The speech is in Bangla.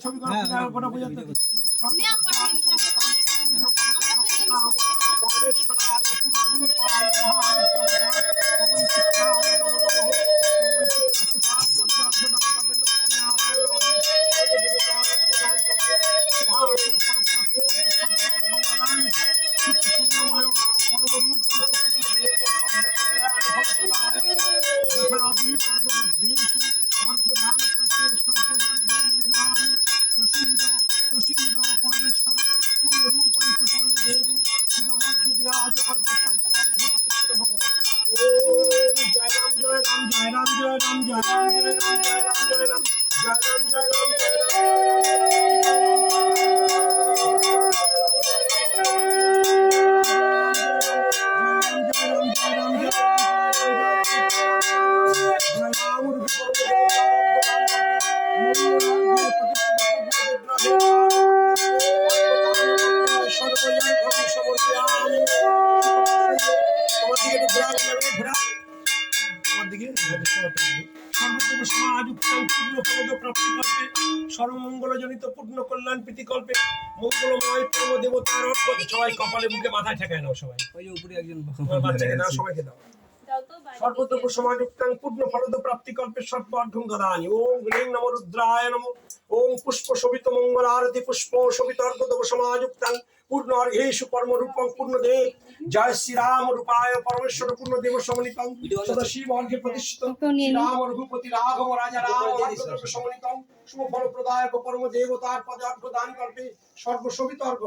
ছবি করা গোটা বোঝাতে সর্বমঙ্গলজনিত পূর্ণ কল্যাণ প্রীতিকল্পে মঙ্গলময় পরম দেবতার অর্পণ। সবাই কপালে মুখে মাথায় ঠেকায় নাও, সবাই উপরে একজন বাচ্চাকে দাও, সবাইকে দাও। সর্বতোপ সমাযুক্তাং পূর্ণ ফলদ প্রাপ্তিকল্পে সর্বার্ঘং দদামি। ওম গ্লীং নমো রুদ্রায় নমো। ওম পুষ্প শোভিত মঙ্গল আরতি পুষ্প শোভিত অর্ঘতোপ সমাযুক্তাং পূর্ণ অর্ঘেষু কর্ম রূপং পূর্ণদেব। জয় শ্রীরাম রূপায় পরমেশ্বর পূর্ণদেব সমন্বিতং সদাশিব অর্ঘে প্রতিষ্ঠিত শ্রীরাম রঘুপতি রাঘব রাজা রাম অর্ঘতোপ সমন্বিতং শুভ ফল প্রদায়ক পরম দেবতার পদার্ঘ দান কল্পে সর্বশোভিত অর্ঘ।